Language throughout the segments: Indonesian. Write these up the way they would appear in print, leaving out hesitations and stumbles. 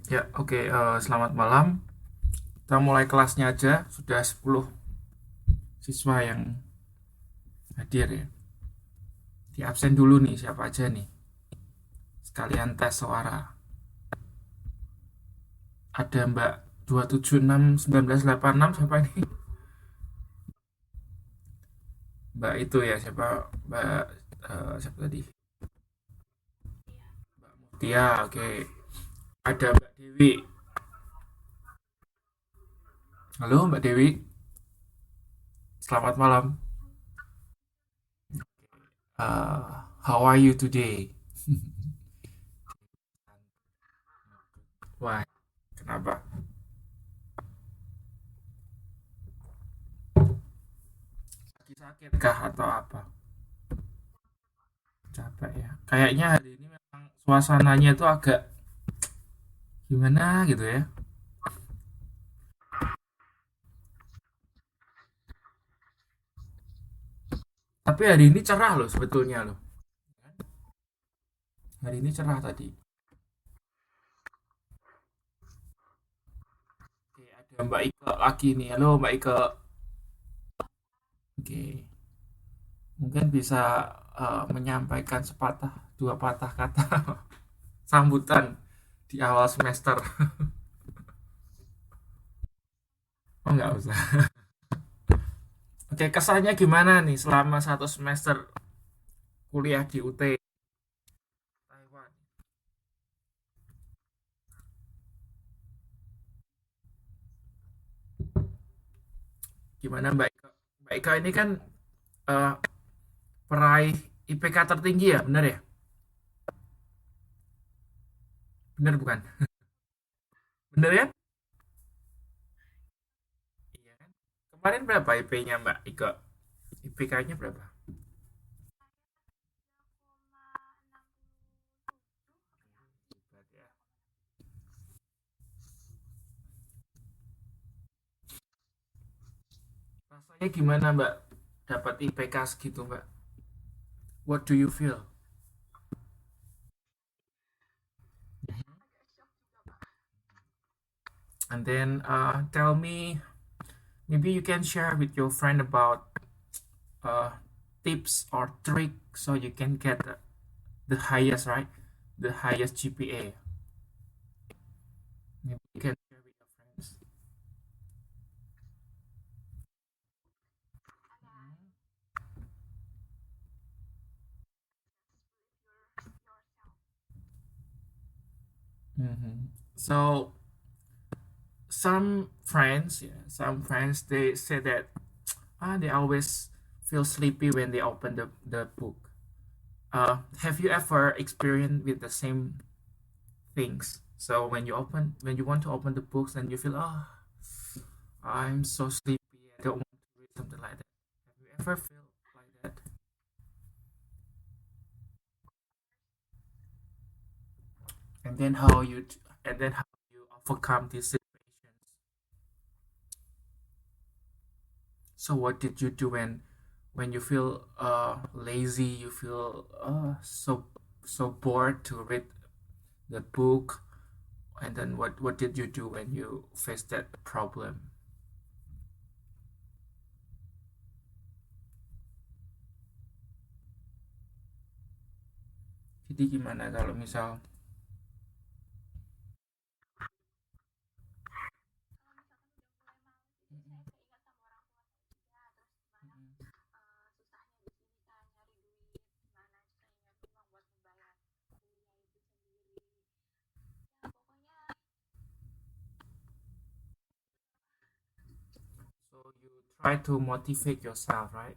Ya, oke. Selamat malam. Kita mulai kelasnya aja. Sudah 10 siswa yang hadir ya. Di absen dulu nih, siapa aja nih. Sekalian tes suara. Ada Mbak 276 1986, siapa ini? Mbak itu ya, siapa? Mbak siapa tadi? Tia, oke. Ada Mbak Dewi. Halo Mbak Dewi. Selamat malam. How are you today? Wah, kenapa? Lagi sakit kah atau apa? Capek ya. Kayaknya hari ini memang suasananya itu agak gimana gitu ya. Tapi hari ini cerah loh sebetulnya loh. Hari ini cerah tadi. Oke, ada Mbak Ike lagi nih. Halo Mbak Ike. Oke, mungkin bisa menyampaikan sepatah dua patah kata sambutan di awal semester. Oh nggak usah. Oke, kesannya gimana nih selama satu semester kuliah di UT Taiwan? Gimana Mbak Ike? Mbak Ike ini kan eh, peraih IPK tertinggi ya, bener ya? Bener bukan? Bener ya? Iya kan? Kemarin berapa IP-nya Mbak Ike? IPK-nya berapa? Hebat ya. Rasanya gimana Mbak? Dapat IPK segitu Mbak? What do you feel? And then tell me, maybe you can share with your friend about uh, tips or trick so you can get the highest, right? The highest GPA. Maybe you can share with your friends. Mhm. So some friends, they say that they always feel sleepy when they open the book. Have you ever experienced with the same things? So when you want to open the books and you feel, oh, I'm so sleepy, I don't want to read something like that. Have you ever felt like that? And then how you overcome these situations? So what did you do when you feel lazy, you feel so bored to read the book, and then what did you do when you faced that problem? Jadi gimana kalau misal so you try to motivate yourself, right?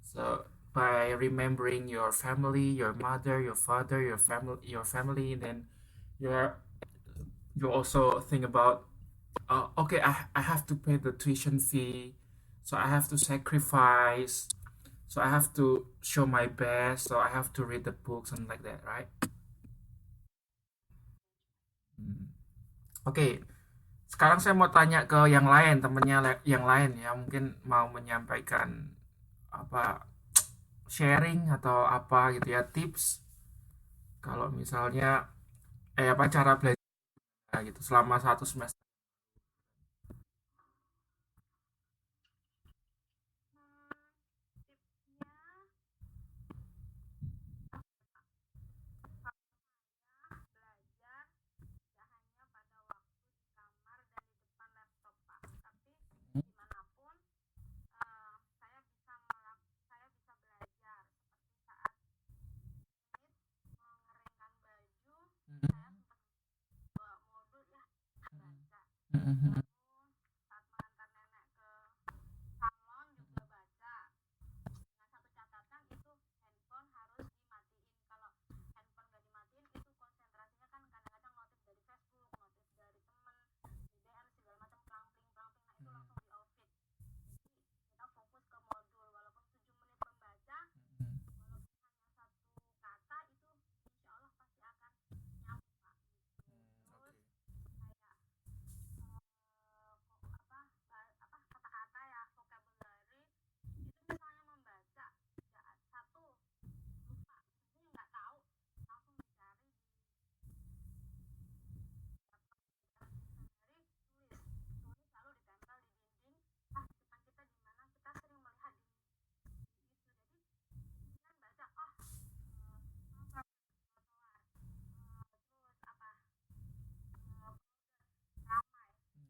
So by remembering your family, your mother, your father, your family, then you're you also think about, okay, I have to pay the tuition fee, so I have to sacrifice, so I have to show my best, so I have to read the book, something like that, right? Hmm. Oke, sekarang saya mau tanya ke yang lain, temennya yang lain ya, mungkin mau menyampaikan apa, sharing atau apa gitu ya, tips kalau misalnya apa cara belajar gitu selama 1 semester.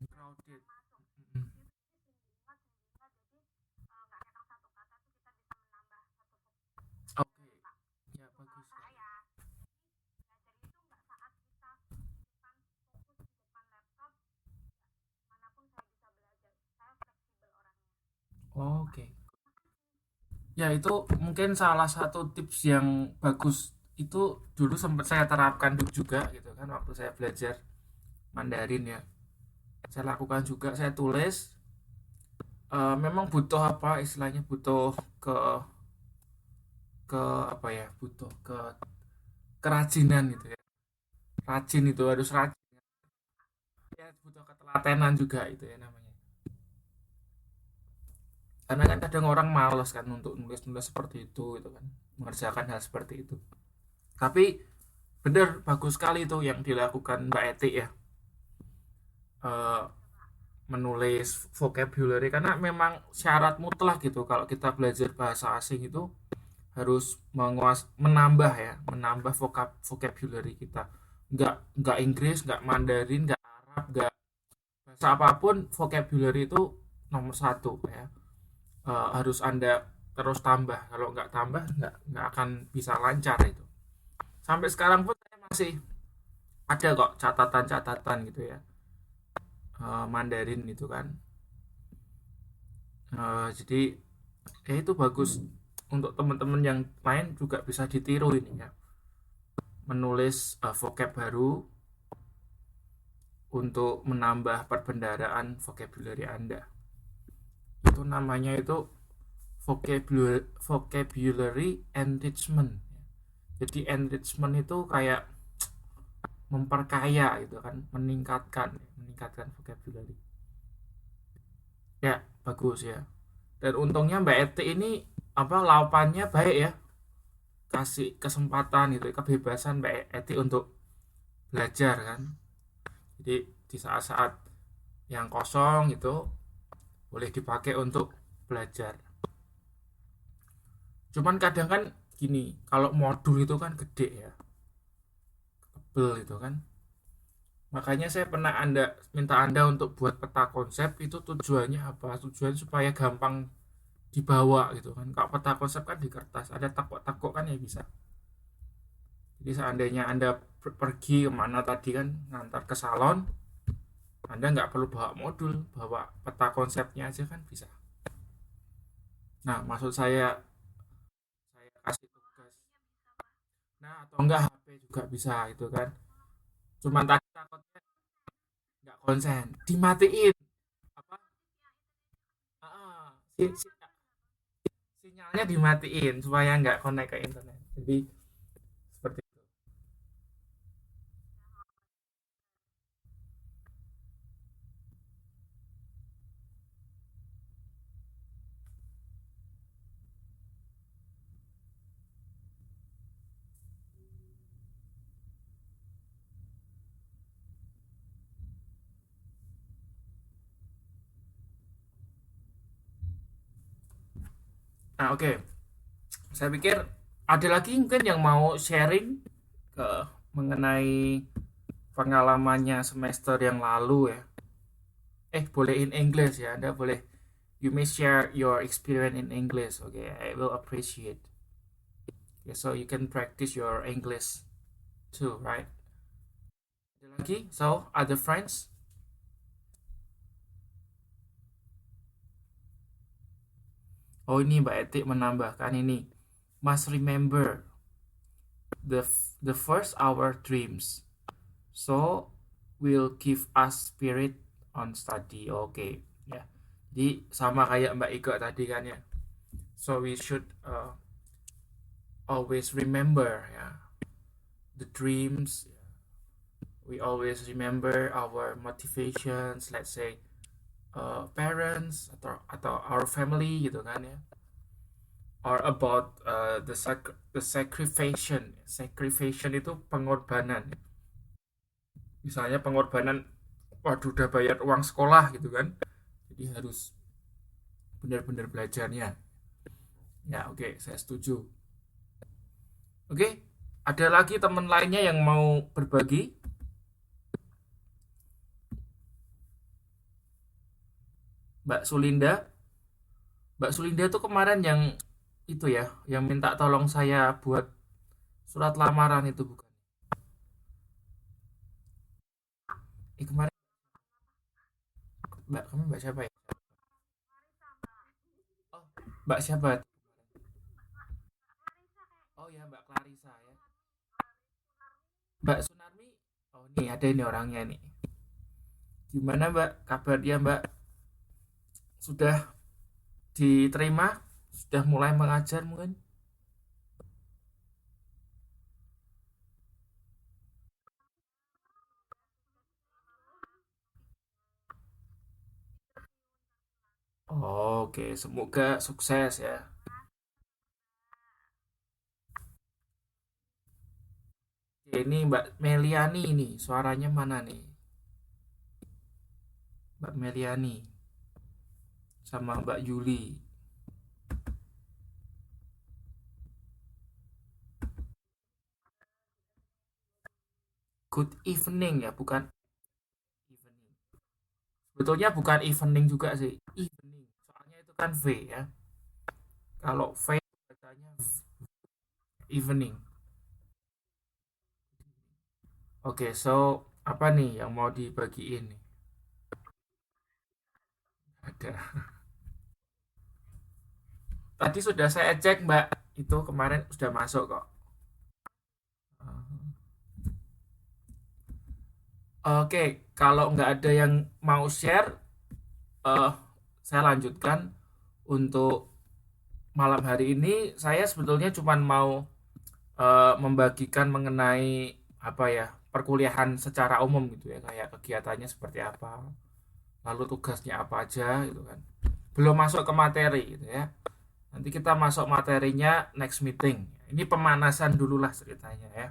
Crowded. Mm-mm. Oke, ya bagus sekali. Oke. Ya itu mungkin salah satu tips yang bagus itu dulu sempat saya terapkan juga gitu kan waktu saya belajar Mandarin ya. Saya lakukan juga, saya tulis. Memang butuh apa istilahnya, butuh ke ke apa ya, butuh ke kerajinan gitu ya. Rajin itu harus rajin. Ya butuh ketelatenan juga itu ya namanya. Karena kan kadang orang malas kan untuk nulis-nulis seperti itu gitu kan, mengerjakan hal seperti itu. Tapi bener bagus sekali itu yang dilakukan Mbak Eti ya. Eh, Menulis vocabulary karena memang syarat mutlak gitu kalau kita belajar bahasa asing itu harus menambah ya, menambah vocabulary kita. Nggak Inggris, nggak Mandarin, nggak Arab, nggak bahasa apapun, vocabulary itu nomor satu ya. Harus anda terus tambah, kalau nggak tambah nggak akan bisa lancar itu. Sampai sekarang pun saya masih ada kok catatan-catatan gitu ya, Mandarin itu kan. Jadi ya itu bagus untuk teman-teman yang lain juga bisa ditiru ini ya, menulis vocab baru untuk menambah perbendaharaan vocabulary Anda. Itu namanya itu vocabulary enrichment. Jadi enrichment itu kayak memperkaya gitu kan, meningkatkan vocabulary. Ya, bagus ya. Dan untungnya Mbak Eti ini apa laupannya baik ya. Kasih kesempatan gitu, kebebasan Mbak Eti untuk belajar kan. Jadi di saat-saat yang kosong itu boleh dipakai untuk belajar. Cuman kadang kan gini, kalau modul itu kan gede ya, tebel itu kan. Makanya saya pernah minta Anda untuk buat peta konsep, itu tujuannya apa? Tujuan supaya gampang dibawa gitu kan. Kalau peta konsep kan di kertas, ada takok-takok kan ya bisa. Jadi seandainya Anda pergi kemana tadi kan, ngantar ke salon, Anda nggak perlu bawa modul, bawa peta konsepnya aja kan bisa. Nah, maksud saya kasih tugas. Nah, atau enggak HP juga bisa itu kan. Cuman tadi takutnya nggak konsen, dimatiin apa? Ah, sinyalnya dimatiin supaya nggak connect ke internet. Jadi seperti itu. Nah, oke. Saya pikir ada lagi mungkin yang mau sharing ke mengenai pengalamannya semester yang lalu ya. Boleh in English ya. Anda boleh you may share your experience in English. Okay, I will appreciate. Okay, so you can practice your English too, right? Ada lagi? So, other friends? Oh, ini Mbak Etik menambahkan ini. Must remember the first our dreams. So will give us spirit on study. Oke, ya. Jadi sama kayak Mbak Ika tadi kan ya. So we should always remember ya the dreams. We always remember our motivations. Let's say parents atau our family gitu kan ya. Or about the sacrifice. Sacrifice itu pengorbanan. Misalnya pengorbanan, waduh udah bayar uang sekolah gitu kan, jadi harus benar-benar belajarnya. Ya oke, saya setuju. Oke, ada lagi teman lainnya yang mau berbagi? Mbak Sulinda. Mbak Sulinda tuh kemarin yang itu ya, yang minta tolong saya buat surat lamaran itu bukan? Kemarin Mbak, kamu Mbak siapa ya? Oh, Mbak siapa? Oh ya, Mbak Clarissa ya. Mbak Sunarmi. Oh, nih ada ini orangnya nih. Gimana Mbak kabar dia Mbak? Sudah diterima? Sudah mulai mengajar mungkin? Oke, semoga sukses ya. Oke, ini Mbak Meliani nih, suaranya mana nih? Mbak Meliani sama Mbak Yuli. Good evening ya, bukan evening. Sebetulnya bukan evening juga sih, evening. Soalnya itu kan V ya. Kalau V bacanya evening. Oke, so apa nih yang mau dibagiin nih? Ada. Tadi sudah saya cek Mbak, itu kemarin sudah masuk kok. Oke, kalau nggak ada yang mau share, eh saya lanjutkan untuk malam hari ini. Saya sebetulnya cuma mau membagikan mengenai apa ya, perkuliahan secara umum gitu ya, kayak kegiatannya seperti apa, lalu tugasnya apa aja gitu kan. Belum masuk ke materi gitu ya. Nanti kita masuk materinya next meeting. Ini pemanasan dulu lah ceritanya ya.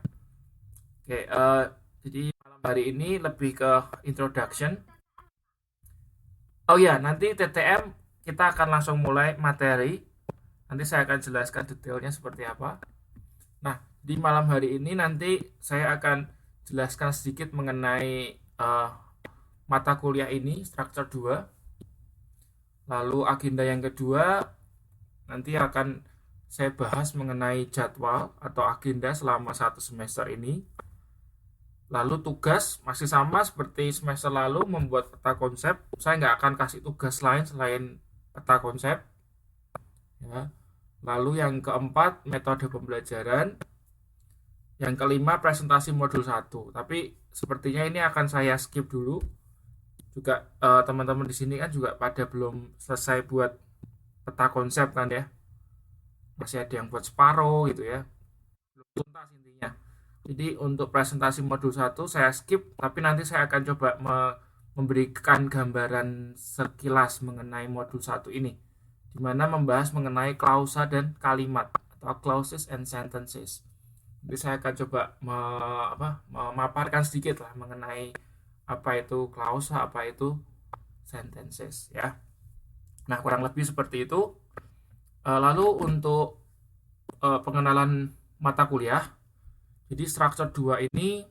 Oke, jadi malam hari ini lebih ke introduction. Oh ya, nanti TTM kita akan langsung mulai materi. Nanti saya akan jelaskan detailnya seperti apa. Nah, di malam hari ini nanti saya akan jelaskan sedikit mengenai mata kuliah ini, structure 2. Lalu agenda yang kedua nanti akan saya bahas mengenai jadwal atau agenda selama 1 semester ini. Lalu tugas masih sama seperti semester lalu, membuat peta konsep. Saya nggak akan kasih tugas lain selain peta konsep. Ya. Lalu yang keempat, metode pembelajaran. Yang kelima, presentasi modul 1. Tapi sepertinya ini akan saya skip dulu. Juga teman-teman di sini kan juga pada belum selesai buat peta konsep kan ya. Masih ada yang buat separuh gitu ya. Belum tuntas intinya. Jadi untuk presentasi modul 1 saya skip, tapi nanti saya akan coba memberikan gambaran sekilas mengenai modul 1 ini, di mana membahas mengenai klausa dan kalimat atau clauses and sentences. Jadi saya akan coba memaparkan sedikit lah mengenai apa itu klausa, apa itu sentences ya. Nah, kurang lebih seperti itu. Lalu untuk pengenalan mata kuliah, jadi structure 2 ini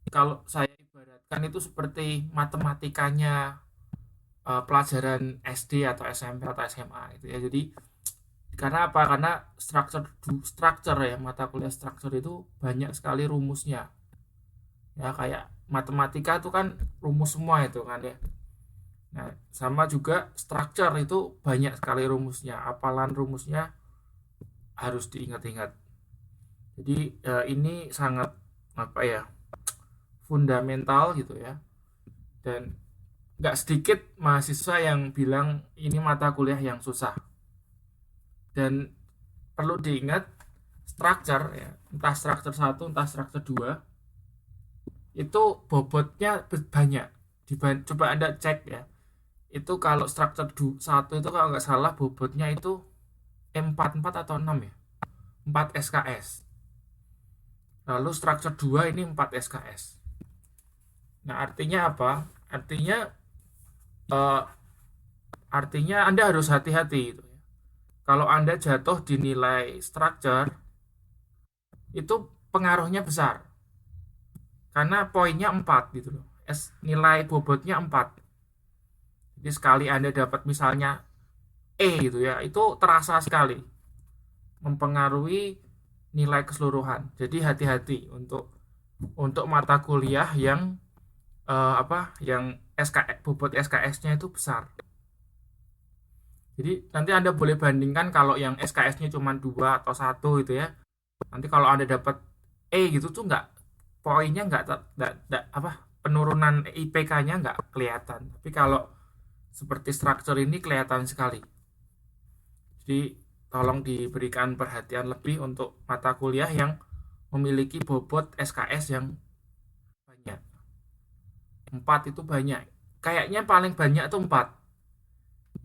kalau saya ibaratkan itu seperti matematikanya pelajaran SD atau SMP atau SMA itu ya. Jadi karena apa? Karena structure ya, mata kuliah structure itu banyak sekali rumusnya. Ya kayak matematika itu kan rumus semua itu kan ya. Nah, sama juga structure itu banyak sekali rumusnya. Hafalan rumusnya harus diingat-ingat. Jadi ini sangat apa ya? Fundamental gitu ya. Dan nggak sedikit mahasiswa yang bilang ini mata kuliah yang susah. Dan perlu diingat structure ya, entah structure 1 entah structure 2 itu bobotnya banyak. Coba Anda cek ya. Itu kalau structure 1 itu kalau nggak salah bobotnya itu 4 atau 6 ya. 4 SKS. Lalu structure 2 ini 4 SKS. Nah, artinya apa? Artinya Anda harus hati-hati gitu ya. Kalau Anda jatuh di nilai structure itu pengaruhnya besar. Karena poinnya 4 gitu loh. Nilai bobotnya 4. Jadi sekali Anda dapat misalnya E gitu ya, itu terasa sekali mempengaruhi nilai keseluruhan. Jadi hati-hati untuk mata kuliah yang yang bobot SKS-nya itu besar. Jadi nanti Anda boleh bandingkan kalau yang SKS-nya cuma 2 atau 1 gitu ya. Nanti kalau Anda dapat E gitu tuh poinnya penurunan IPK-nya nggak kelihatan. Tapi kalau seperti structure ini kelihatan sekali. Jadi tolong diberikan perhatian lebih untuk mata kuliah yang memiliki bobot SKS yang banyak. 4 itu banyak. Kayaknya paling banyak itu 4.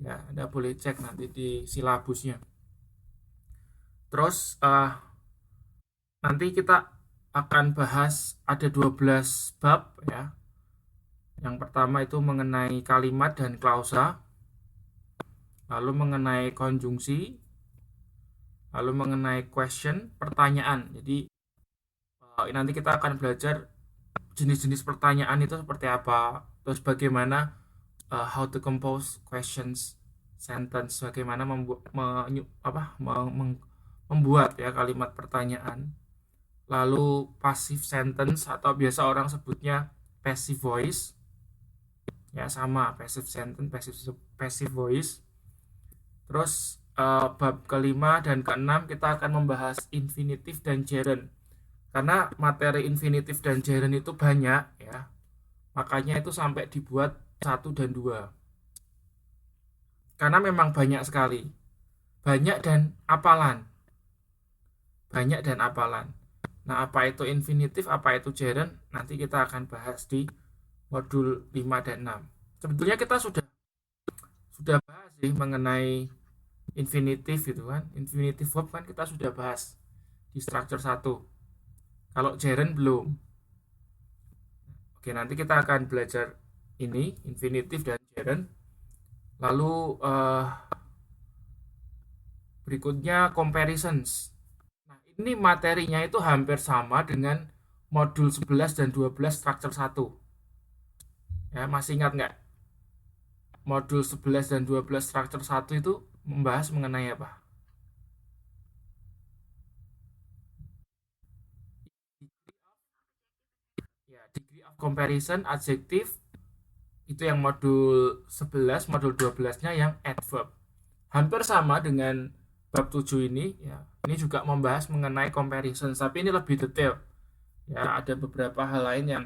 Ya, Anda boleh cek nanti di silabusnya. Terus nanti kita akan bahas ada 12 bab ya. Yang pertama itu mengenai kalimat dan klausa, lalu mengenai konjungsi, lalu mengenai question, pertanyaan. Jadi nanti kita akan belajar jenis-jenis pertanyaan itu seperti apa, terus bagaimana how to compose questions, sentence, bagaimana membuat ya kalimat pertanyaan. Lalu passive sentence atau biasa orang sebutnya passive voice. Ya sama, passive sentence, passive voice. Terus bab kelima dan keenam kita akan membahas infinitive dan gerund. Karena materi infinitive dan gerund itu banyak ya. Makanya itu sampai dibuat 1 dan 2. Karena memang banyak sekali. Banyak dan apalan. Nah, apa itu infinitive, apa itu gerund, nanti kita akan bahas di modul 5 dan 6. Sebetulnya kita sudah bahas sih mengenai infinitive gitu kan. Infinitive verb kan kita sudah bahas di structure 1. Kalau gerund belum. Oke, nanti kita akan belajar ini, infinitive dan gerund. Lalu berikutnya comparisons. Nah, ini materinya itu hampir sama dengan modul 11 dan 12 structure 1. Ya, masih ingat nggak? Modul 11 dan 12 structure 1 itu membahas mengenai apa? Ya, degree of comparison, adjective, itu yang modul 11, modul 12-nya yang adverb. Hampir sama dengan bab 7 ini ya. Ini juga membahas mengenai comparison, tapi ini lebih detail. Ya, ada beberapa hal lain yang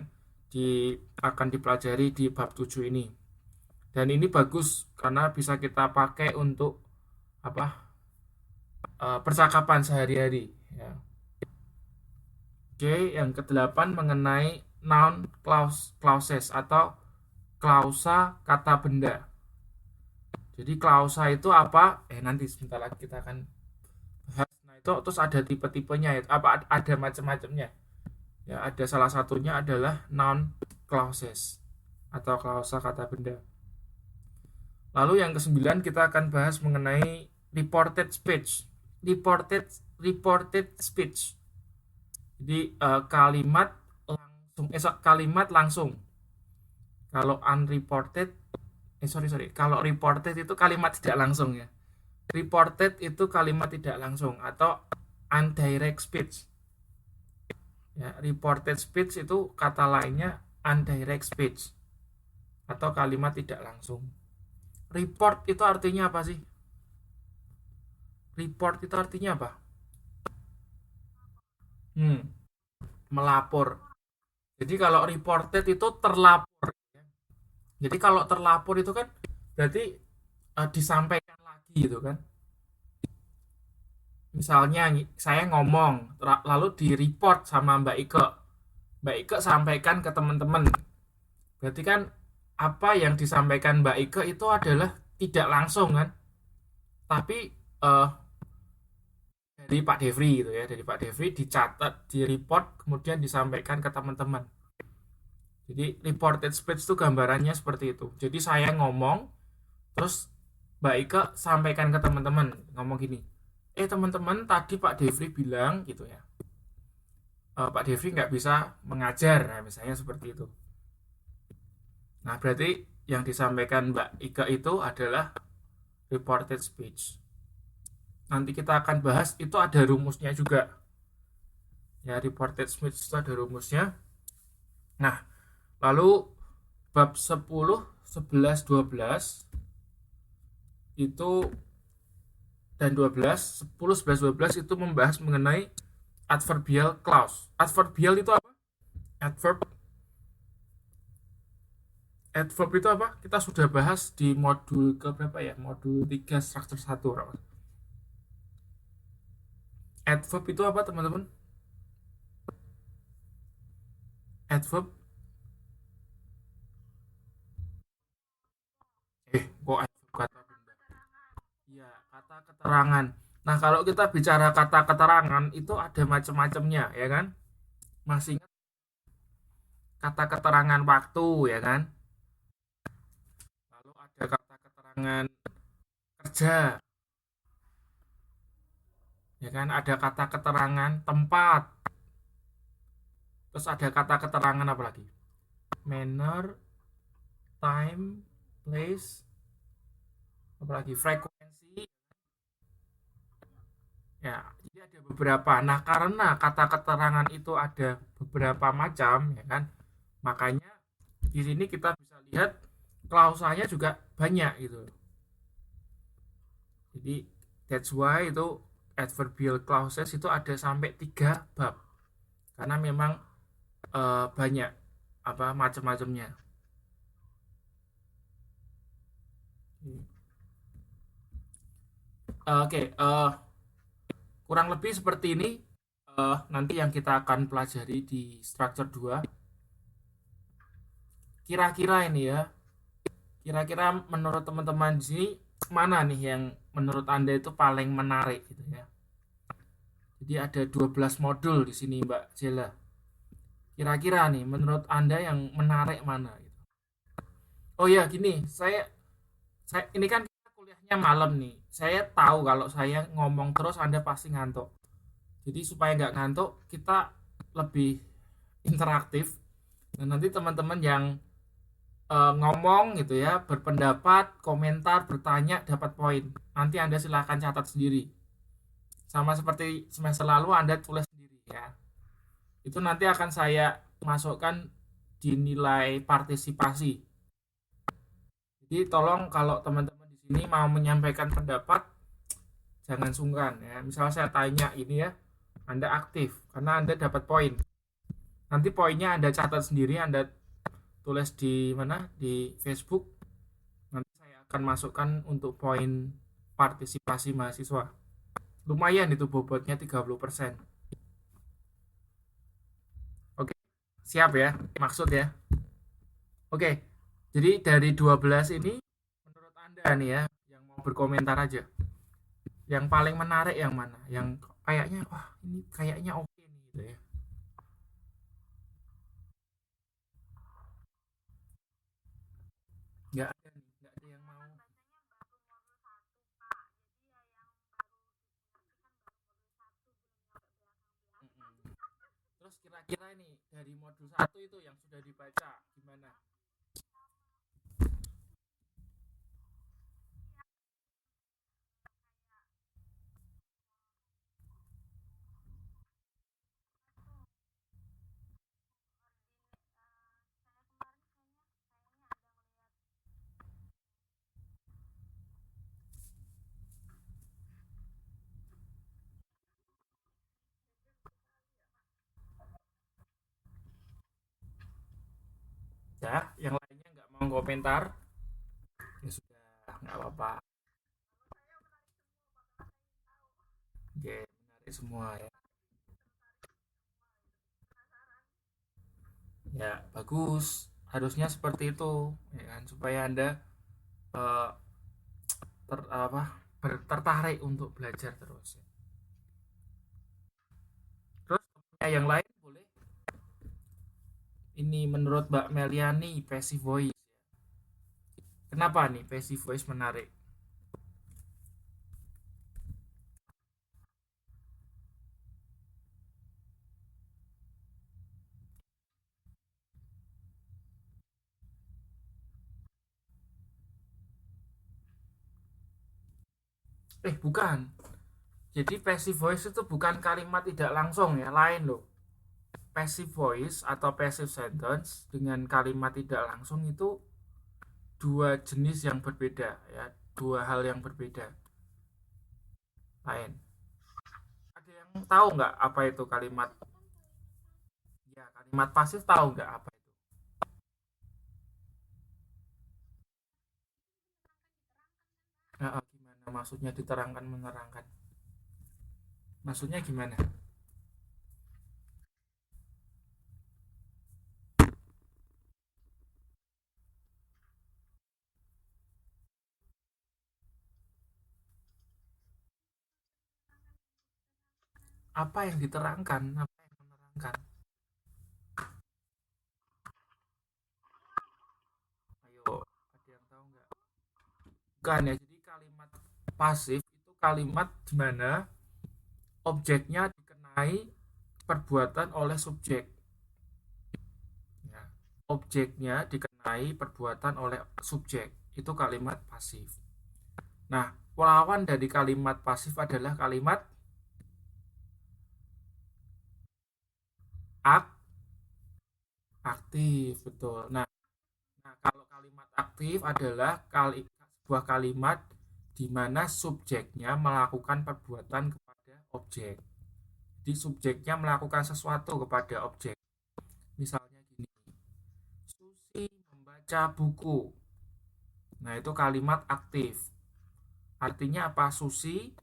akan dipelajari di bab 7 ini. Dan ini bagus karena bisa kita pakai untuk percakapan sehari-hari ya. Oke, yang ke-8 mengenai noun clauses atau klausa kata benda. Jadi klausa itu apa? Nanti sebentar lagi kita akan bahas. Nah, itu terus ada tipe-tipenya ya. Ada macam-macamnya. Ya, ada salah satunya adalah noun clauses atau klausa kata benda. Lalu yang ke-9 kita akan bahas mengenai reported speech. Reported speech. Jadi kalimat langsung. Kalau unreported, kalau reported itu kalimat tidak langsung ya. Reported itu kalimat tidak langsung atau indirect speech. Ya, reported speech itu kata lainnya indirect speech atau kalimat tidak langsung. Report itu artinya apa sih? Report itu artinya apa? Melapor. Jadi kalau reported itu terlapor. Jadi kalau terlapor itu kan berarti disampaikan lagi gitu kan. Misalnya saya ngomong lalu di report sama Mbak Ike. Mbak Ike sampaikan ke teman-teman. Berarti kan apa yang disampaikan Mbak Ike itu adalah tidak langsung kan. Tapi dari Pak Devri gitu ya, dari Pak Devri dicatat, di report, kemudian disampaikan ke teman-teman. Jadi reported speech itu gambarannya seperti itu. Jadi saya ngomong, terus Mbak Ike sampaikan ke teman-teman, ngomong gini, teman-teman tadi Pak Devri bilang gitu ya, Pak Devri nggak bisa mengajar, nah, misalnya seperti itu. Nah berarti yang disampaikan Mbak Ike itu adalah reported speech. Nanti kita akan bahas, itu ada rumusnya juga. Ya, reported speech itu ada rumusnya. Nah, lalu bab 10, 11, 12 itu dan 12, 10, 11, 12 itu membahas mengenai adverbial clause. Adverbial itu apa? Adverb itu apa? Kita sudah bahas di modul ke berapa ya? Modul 3 struktur 1. Adverb itu apa, teman-teman? Adverb kok adverb kata benda? Iya, kata keterangan. Nah, kalau kita bicara kata keterangan itu ada macam-macamnya, ya kan? Masih ingat kata keterangan waktu, ya kan? Lalu ada kata keterangan kerja, ya kan? Ada kata keterangan tempat. Terus ada kata keterangan apa lagi? Manner, time, place, apa lagi? Frekuensi. Ya, jadi ada beberapa. Nah, karena kata keterangan itu ada beberapa macam, ya kan? Makanya di sini kita bisa lihat klausanya juga banyak gitu. Jadi that's why itu adverbial clauses itu ada sampai 3 bab. Karena memang banyak apa macam-macamnya. Oke, kurang lebih seperti ini nanti yang kita akan pelajari di structure 2. Kira-kira ini ya, kira-kira menurut teman-teman di sini mana nih yang menurut Anda itu paling menarik gitu ya. Jadi ada 12 modul di sini Mbak Jela. Kira-kira nih menurut Anda yang menarik mana gitu. Oh ya gini, saya ini kan kita kuliahnya malam nih. Saya tahu kalau saya ngomong terus Anda pasti ngantuk. Jadi supaya nggak ngantuk, kita lebih interaktif. Dan nanti teman-teman yang ngomong gitu ya, berpendapat, komentar, bertanya, dapat poin. Nanti Anda silahkan catat sendiri. Sama seperti semester lalu Anda tulis sendiri ya. Itu nanti akan saya masukkan di nilai partisipasi. Jadi tolong kalau teman-teman di sini mau menyampaikan pendapat, jangan sungkan ya. Misal saya tanya ini ya, Anda aktif karena Anda dapat poin. Nanti poinnya Anda catat sendiri, Anda tulis di mana? Di Facebook. Nanti saya akan masukkan untuk poin partisipasi mahasiswa. Lumayan itu bobotnya 30%. Oke, siap ya maksud ya. Oke, jadi dari 12 ini menurut Anda nih ya, yang mau berkomentar aja. Yang paling menarik yang mana? Yang kayaknya wah ini kayaknya oke nih gitu ya. Nggak ada nih, nggak ada yang mau. kira-kira ini dari modul 1 itu yang sudah dibaca gimana? Ya, yang lainnya nggak mau komentar? Ya sudah, nggak apa-apa. Oke, menarik semua ya. Ya, bagus. Harusnya seperti itu, ya kan, supaya Anda eh, apa tertarik untuk belajar terus. Ya. Terus yang lain boleh. Ini menurut Mbak Meliani passive voice. Kenapa nih passive voice menarik? Bukan. Jadi passive voice itu bukan kalimat tidak langsung ya, lain loh. Passive voice atau passive sentence dengan kalimat tidak langsung itu dua jenis yang berbeda ya, dua hal yang berbeda. Lain. Ada yang tahu nggak apa itu kalimat? Ya, kalimat pasif tahu nggak apa itu? Gimana maksudnya diterangkan menerangkan? Maksudnya gimana? Apa yang diterangkan? Apa yang menerangkan? Ayo, ada yang tahu nggak? Bukan ya, jadi kalimat pasif itu kalimat di mana objeknya dikenai perbuatan oleh subjek. Ya. Objeknya dikenai perbuatan oleh subjek. Itu kalimat pasif. Nah, lawan dari kalimat pasif adalah kalimat aktif, betul. Nah, kalau kalimat aktif adalah sebuah kalimat di mana subjeknya melakukan perbuatan kepada objek. Jadi subjeknya melakukan sesuatu kepada objek. Misalnya gini, Susi membaca buku. Nah, itu kalimat aktif. Artinya apa? Susi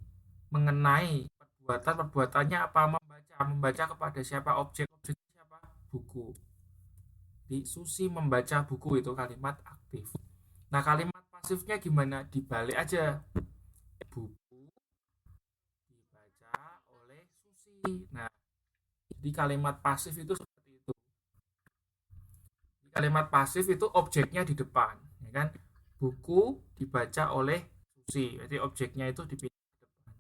mengenai perbuatannya apa? Membaca kepada siapa? Objeknya siapa? Buku. Di Susi membaca buku itu kalimat aktif. Nah, kalimat pasifnya gimana? Dibalik aja. Buku dibaca oleh Susi. Nah, jadi kalimat pasif itu seperti itu. Kalimat pasif itu objeknya di depan, ya kan? Buku dibaca oleh Susi. Jadi objeknya itu dipilih di depan.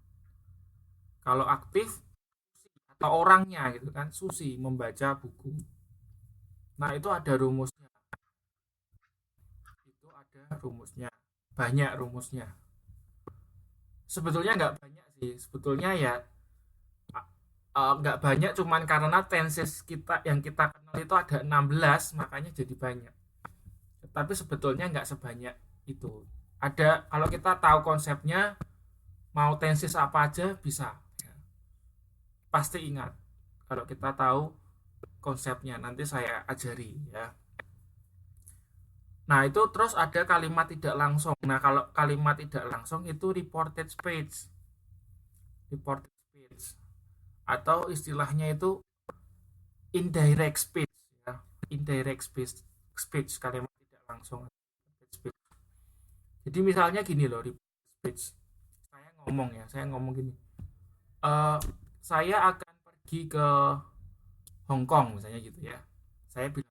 Kalau aktif atau orangnya gitu kan, Susi membaca buku. Nah, itu ada rumusnya. Itu ada rumusnya. Banyak rumusnya. Sebetulnya nggak banyak sih. Sebetulnya ya nggak banyak cuman karena tenses kita yang kita kenal itu ada 16 makanya jadi banyak. Tapi sebetulnya nggak sebanyak itu. Ada kalau kita tahu konsepnya mau tenses apa aja bisa. Ya. Pasti ingat kalau kita tahu konsepnya nanti saya ajari ya. Nah, itu terus ada kalimat tidak langsung. Nah, kalau kalimat tidak langsung itu reported speech. Reported speech. Atau istilahnya itu indirect speech ya. Indirect speech kalimat tidak langsung. Speech. Jadi misalnya gini loh, reported speech. Saya ngomong gini. Saya akan pergi ke Hong Kong misalnya gitu ya. Saya bilang